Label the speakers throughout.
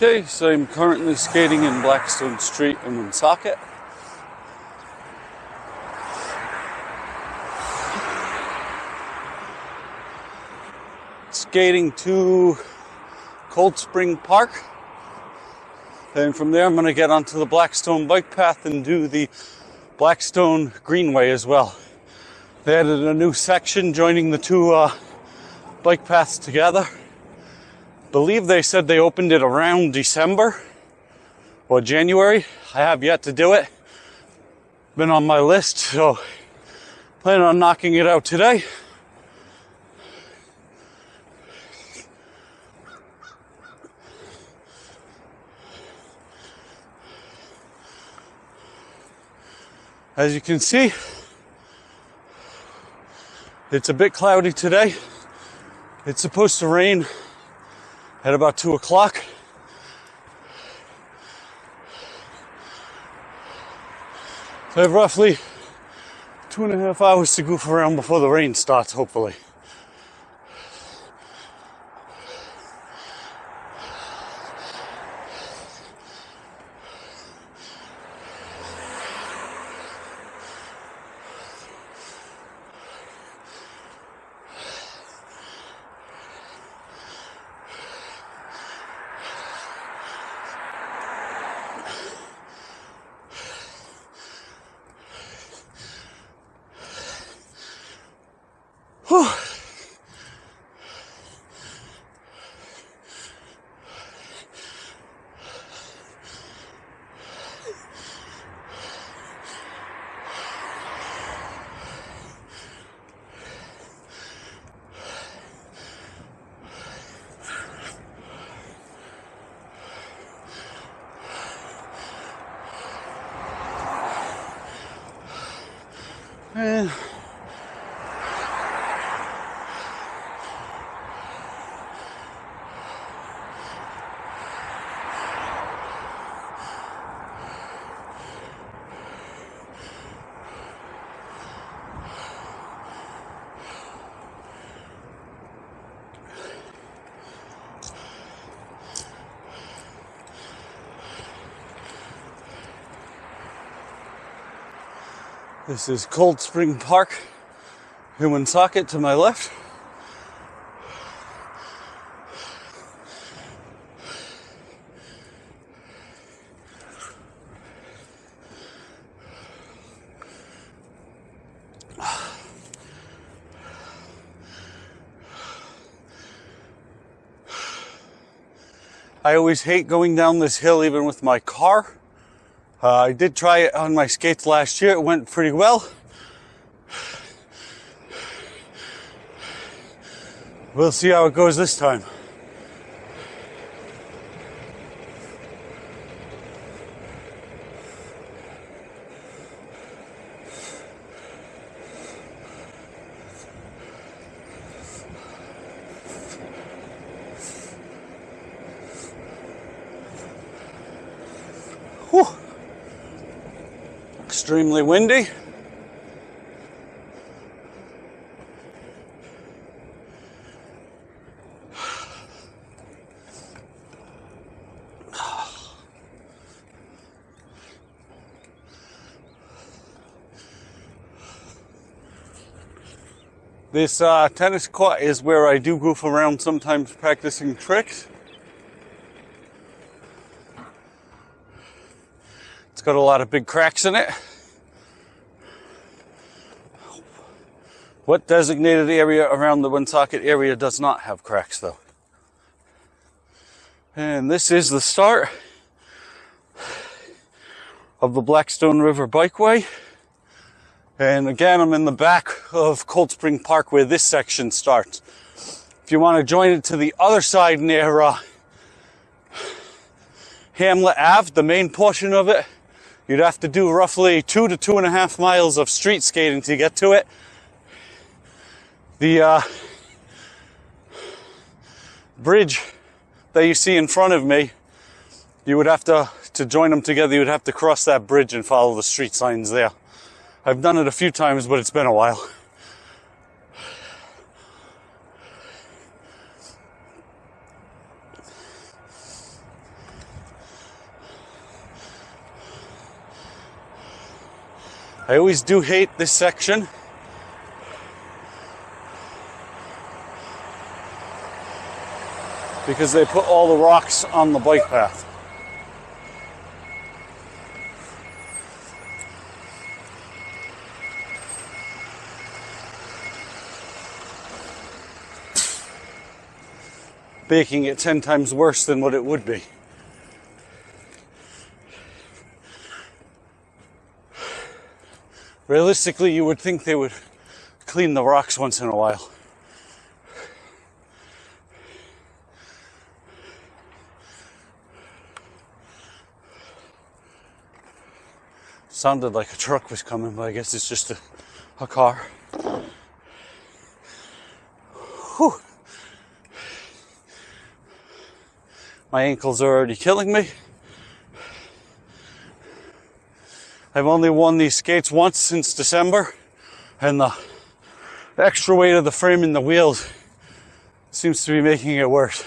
Speaker 1: Okay, so I'm currently skating in Blackstone Street in Woonsocket. Skating to Cold Spring Park. Then from there I'm going to get onto the Blackstone bike path and do the Blackstone Greenway as well. They added a new section joining the two bike paths together. Believe they said they opened it around December or January. I have yet to do it. Been on my list, so plan on knocking it out today. As you can see, it's a bit cloudy today. It's supposed to rain at about 2 o'clock. So I have roughly 2.5 hours to goof around before the rain starts, hopefully. Whew. And this is Cold Spring Park in Woonsocket to my left. I always hate going down this hill even with my car. I did try it on my skates last year. It went pretty well. We'll see how it goes this time. Whew. Extremely windy. This tennis court is where I do goof around sometimes practicing tricks. It's got a lot of big cracks in it. What designated area around the Woonsocket area does not have cracks though? And this is the start of the Blackstone River Bikeway. And again, I'm in the back of Cold Spring Park where this section starts. If you want to join it to the other side near Hamlet Ave, the main portion of it, you'd have to do roughly 2 to 2.5 miles of street skating to get to it. The bridge that you see in front of me, you would have to join them together, you would have to cross that bridge and follow the street signs there. I've done it a few times, but it's been a while. I always do hate this section because they put all the rocks on the bike path. Making it 10 times worse than what it would be. Realistically, you would think they would clean the rocks once in a while. Sounded like a truck was coming, but I guess it's just a car. Whew. My ankles are already killing me. I've only worn these skates once since December, and the extra weight of the frame and the wheels seems to be making it worse.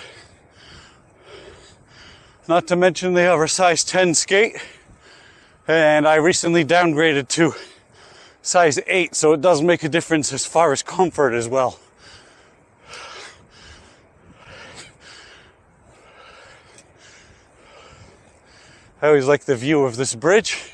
Speaker 1: Not to mention they are a size 10 skate, and I recently downgraded to size 8, so it does make a difference as far as comfort as well. I always like the view of this bridge.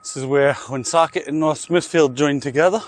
Speaker 1: This is where Woonsocket and North Smithfield join together.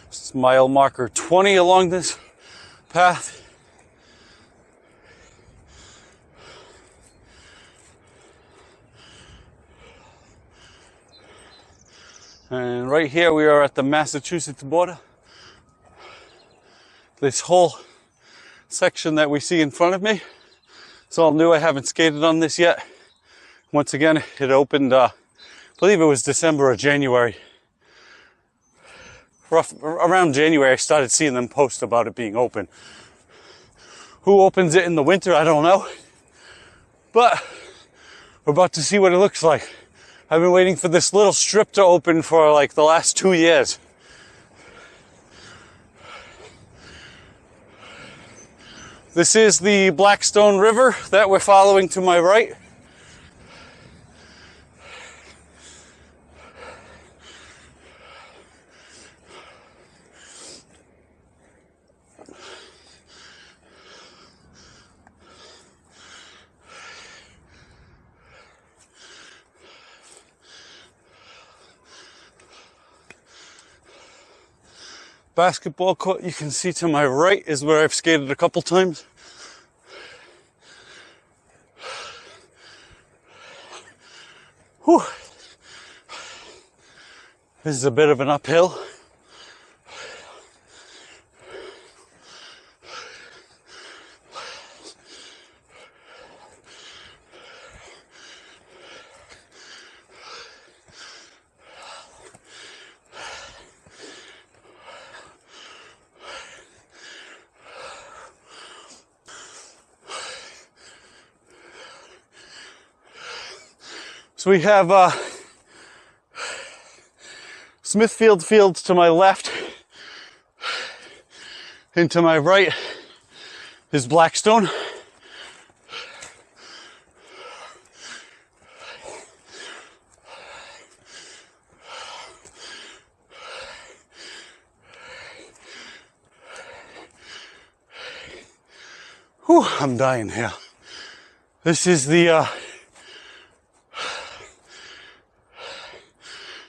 Speaker 1: It's mile marker 20 along this path. And right here we are at the Massachusetts border. This whole section that we see in front of me, it's all new. I haven't skated on this yet. Once again, it opened, I believe it was December or January. Around January, I started seeing them post about it being open. Who opens it in the winter, I don't know. But we're about to see what it looks like. I've been waiting for this little strip to open for like the last 2 years. This is the Blackstone River that we're following to my right. Basketball court you can see to my right is where I've skated a couple times. Whew. This is a bit of an uphill. So we have Smithfield fields to my left, and to my right is Blackstone. Whew, I'm dying here. This is the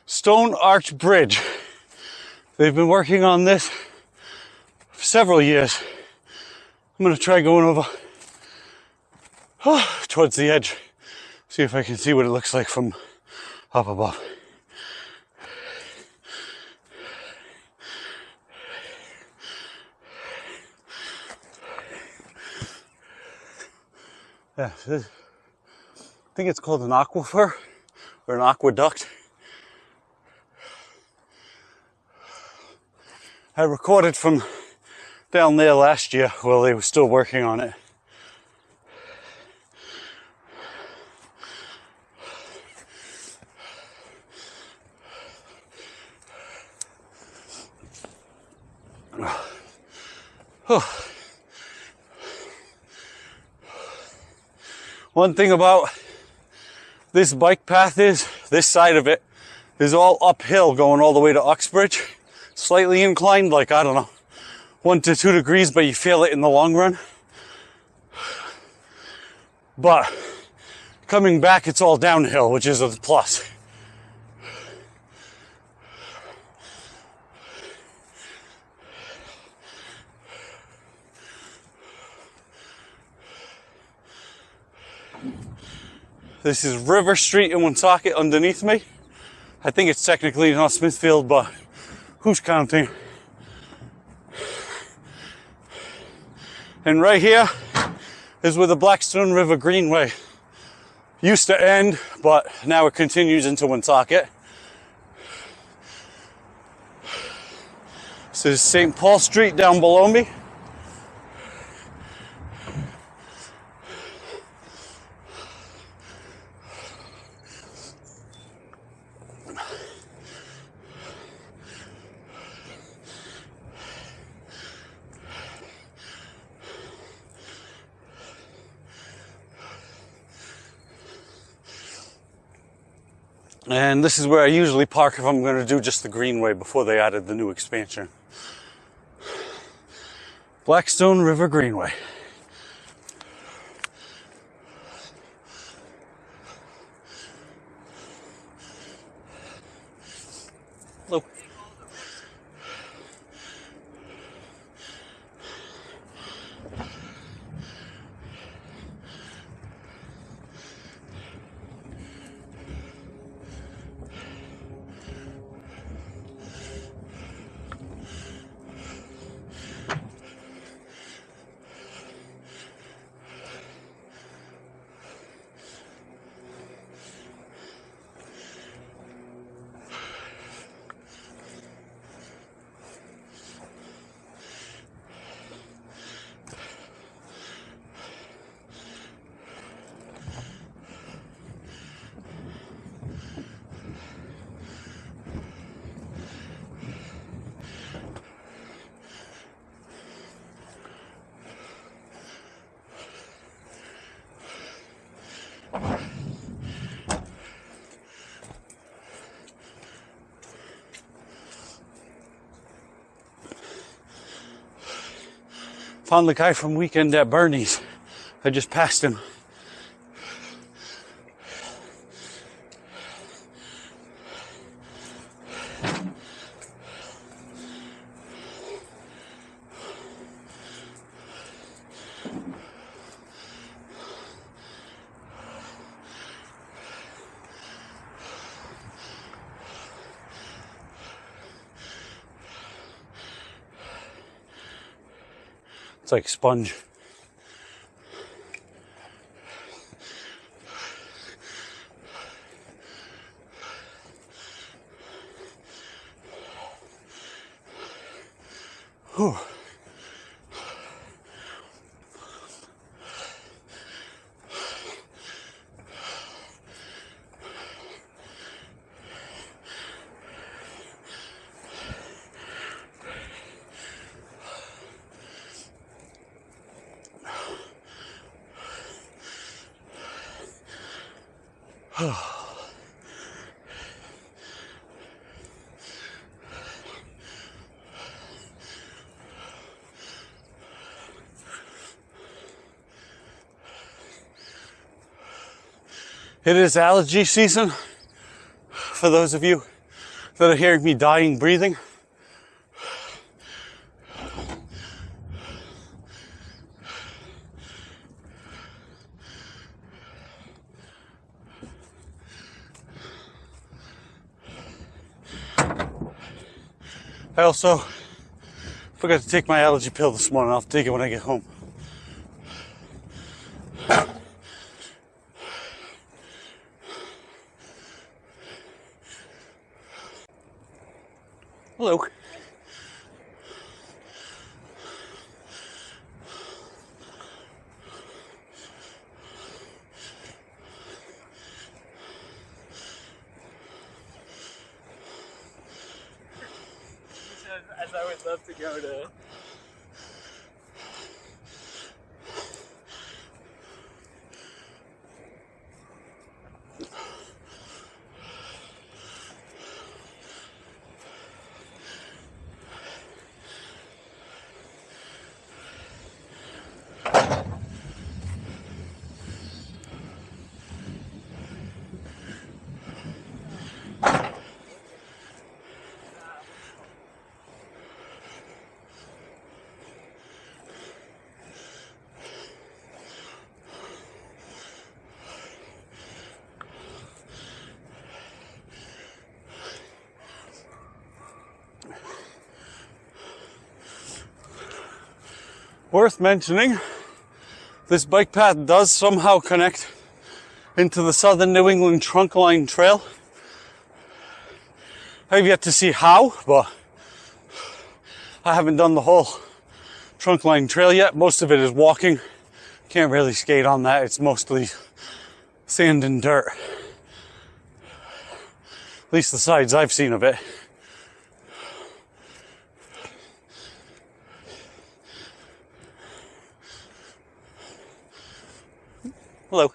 Speaker 1: Stone Arch Bridge. They've been working on this for several years. I'm going to try going over towards the edge, see if I can see what it looks like from up above. Yeah, I think it's called an aquifer or an aqueduct. I recorded from down there last year while they were still working on it. One thing about this bike path is, this side of it is all uphill going all the way to Uxbridge. Slightly inclined, like, I don't know, 1 to 2 degrees, but you feel it in the long run. But coming back, it's all downhill, which is a plus. This is River Street in Woonsocket underneath me. I think it's technically not Smithfield, but who's counting? And right here is where the Blackstone River Greenway used to end, but now it continues into Woonsocket. This is St. Paul Street down below me. And this is where I usually park if I'm going to do just the Greenway before they added the new expansion. Blackstone River Greenway. Hello. Found the guy from Weekend at Bernie's. I just passed him. It's like sponge. Whew. It is allergy season for those of you that are hearing me dying breathing. I also forgot to take my allergy pill this morning. I'll take it when I get home. Hello.
Speaker 2: As I would love to go to.
Speaker 1: Worth mentioning, this bike path does somehow connect into the Southern New England Trunkline Trail. I've yet to see how, but I haven't done the whole Trunkline Trail yet. Most of it is walking. Can't really skate on that. It's mostly sand and dirt. At least the sides I've seen of it. Hello.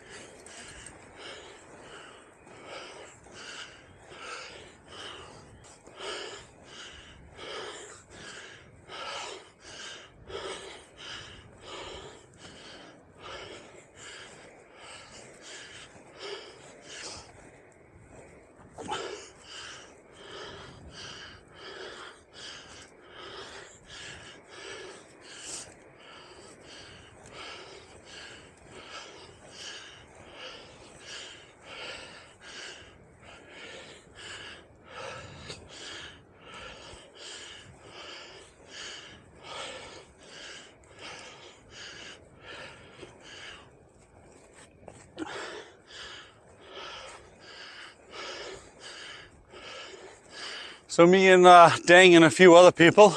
Speaker 1: So me and Dang and a few other people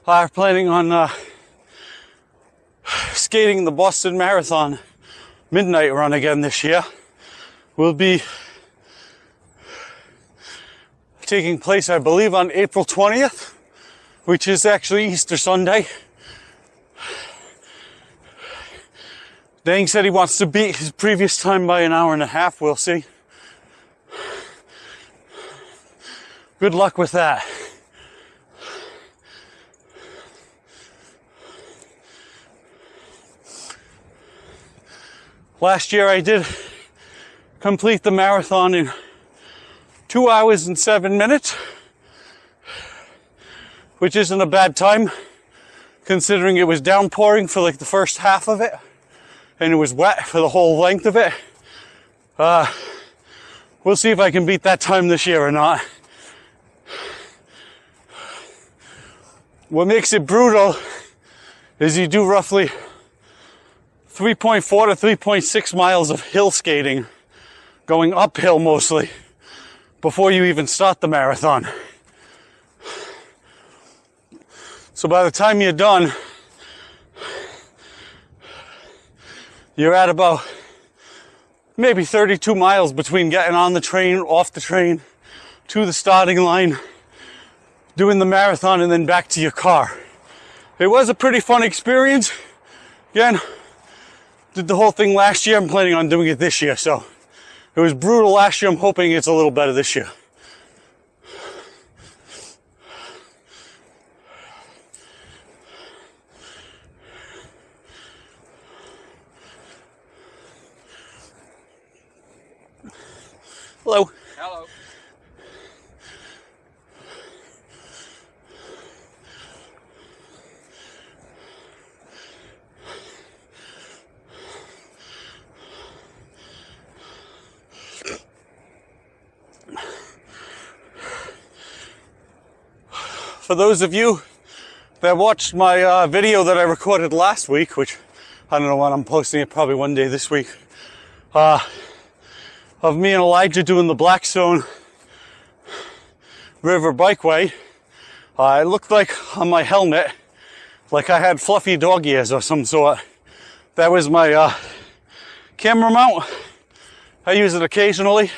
Speaker 1: are planning on skating the Boston Marathon midnight run again this year. Will be taking place, I believe, on April 20th, which is actually Easter Sunday. Dang said he wants to beat his previous time by an hour and a half. We'll see. Good luck with that. Last year I did complete the marathon in 2 hours and 7 minutes, which isn't a bad time considering it was downpouring for like the first half of it and it was wet for the whole length of it. We'll see if I can beat that time this year or not. What makes it brutal is you do roughly 3.4 to 3.6 miles of hill skating, going uphill mostly, before you even start the marathon. So by the time you're done, you're at about maybe 32 miles between getting on the train, off the train, to the starting line, doing the marathon, and then back to your car. It was a pretty fun experience. Again, did the whole thing last year. I'm planning on doing it this year. So it was brutal last year. I'm hoping it's a little better this year. Hello.
Speaker 2: Hello.
Speaker 1: For those of you that watched my video that I recorded last week, which I don't know when I'm posting it, probably one day this week, of me and Elijah doing the Blackstone River Bikeway, it looked like on my helmet, like I had fluffy dog ears or some sort. That was my camera mount. I use it occasionally,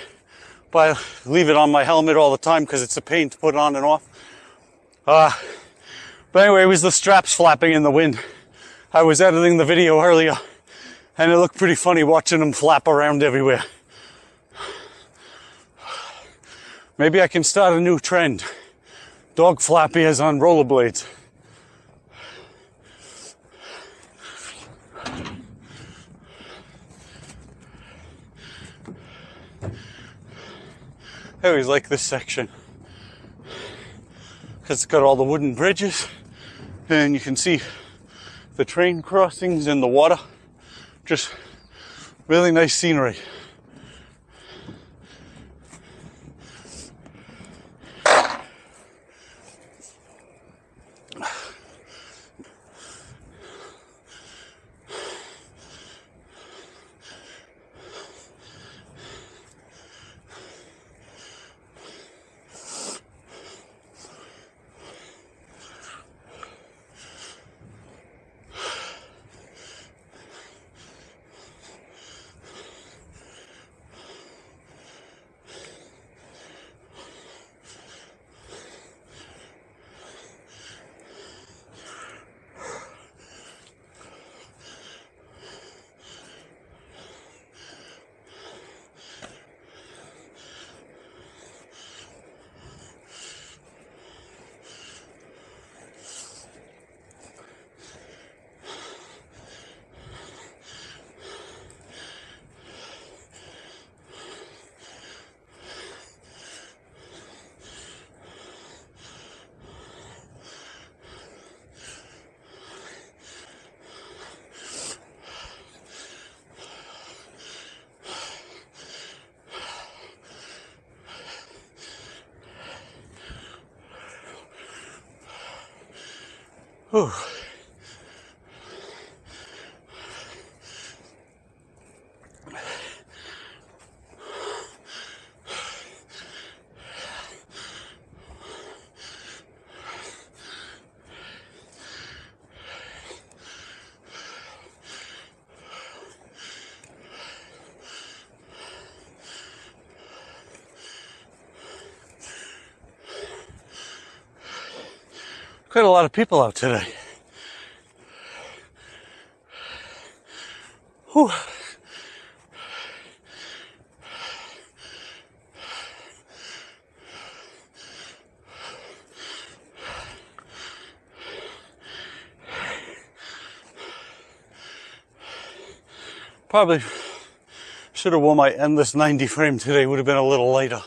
Speaker 1: but I leave it on my helmet all the time because it's a pain to put on and off. But anyway, it was the straps flapping in the wind. I was editing the video earlier, and it looked pretty funny watching them flap around everywhere. Maybe I can start a new trend. Dog flap ears on rollerblades. I always like this section because it's got all the wooden bridges and you can see the train crossings and the water. Just really nice scenery. Whew. Quite a lot of people out today. Whew. Probably should have worn my endless 90 frame today, would have been a little lighter.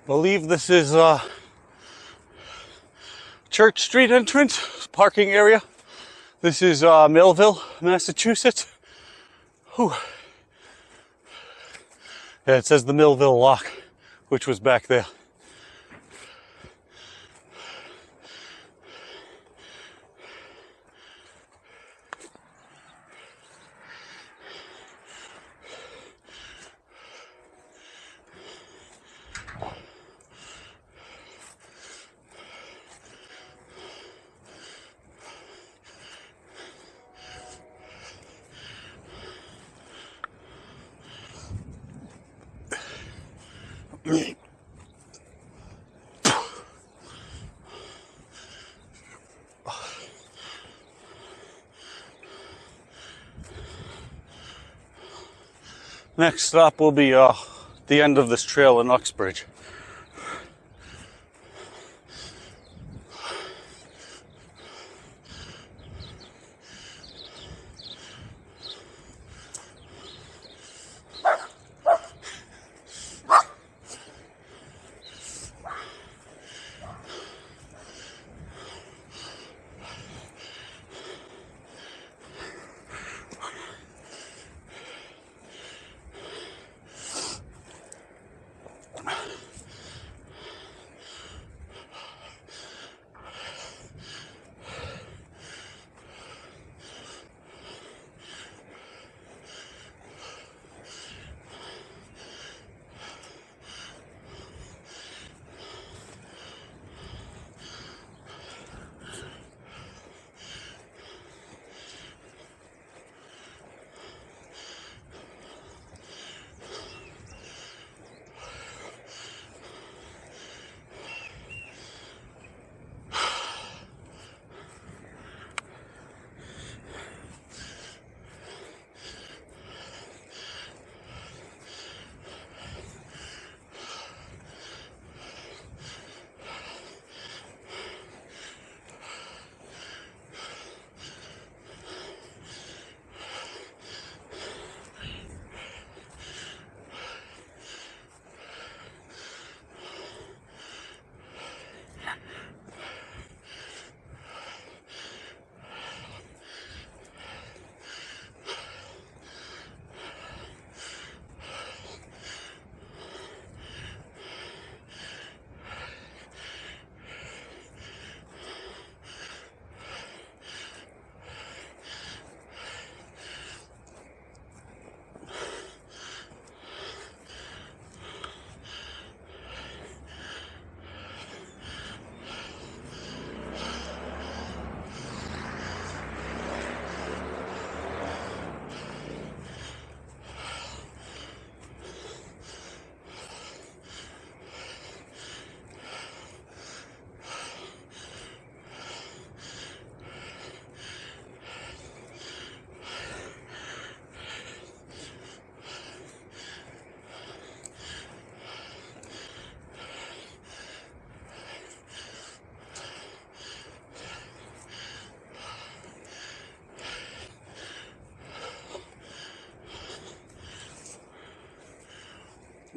Speaker 1: believe this is Church Street entrance, parking area. This is Millville, Massachusetts. Whew. Yeah, it says the Millville lock, which was back there. Next stop will be the end of this trail in Uxbridge.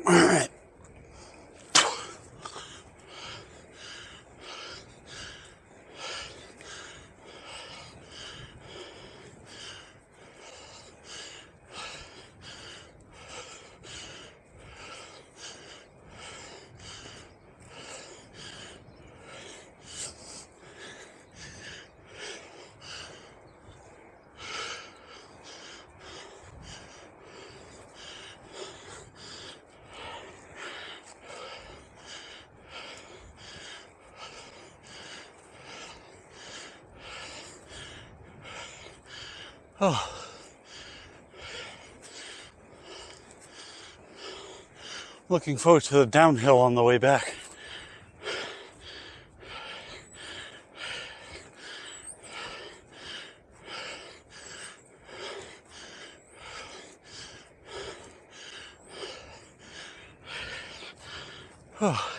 Speaker 1: All right. Oh. Looking forward to the downhill on the way back. Oh.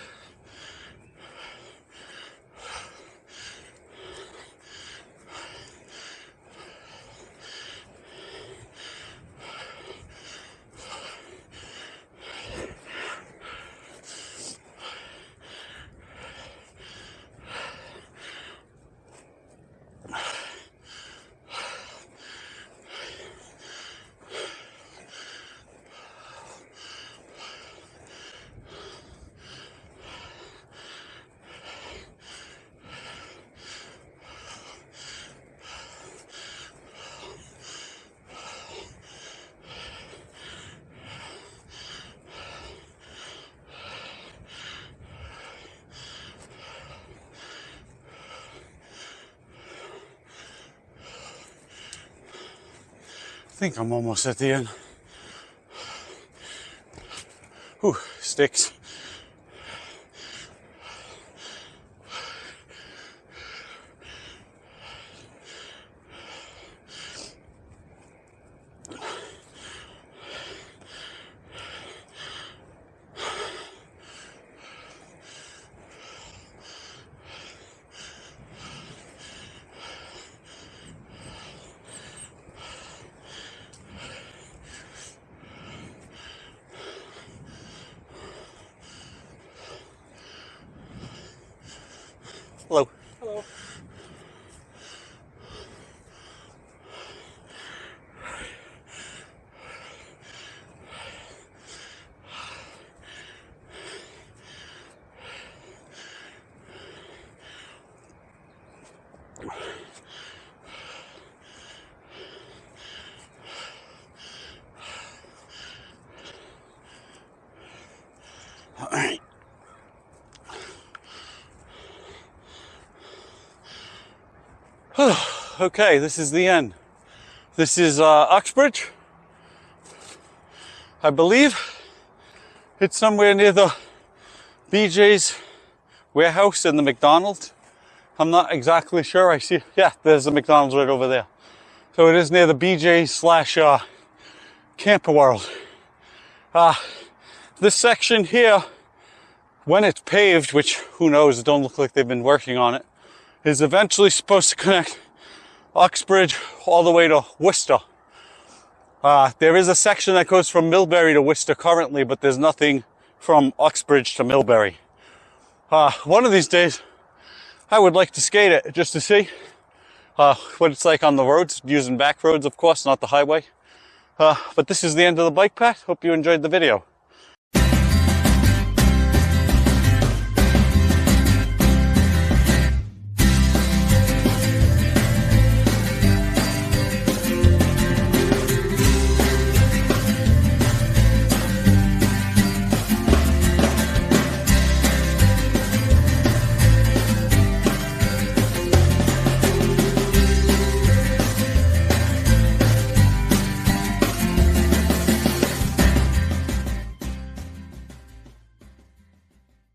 Speaker 1: think I'm almost at the end. Whew, sticks. Hello.
Speaker 2: Hello.
Speaker 1: All right. Okay, this is the end. This is Uxbridge. I believe it's somewhere near the BJ's warehouse and the McDonald's. I'm not exactly sure. I see, yeah, there's the McDonald's right over there. So it is near the BJ's slash Camper World. This section here, when it's paved, which who knows, it don't look like they've been working on it, is eventually supposed to connect Uxbridge all the way to Worcester. There is a section that goes from Millbury to Worcester currently, but there's nothing from Uxbridge to Millbury. One of these days, I would like to skate it just to see what it's like on the roads, using back roads, of course, not the highway. But this is the end of the bike path. Hope you enjoyed the video.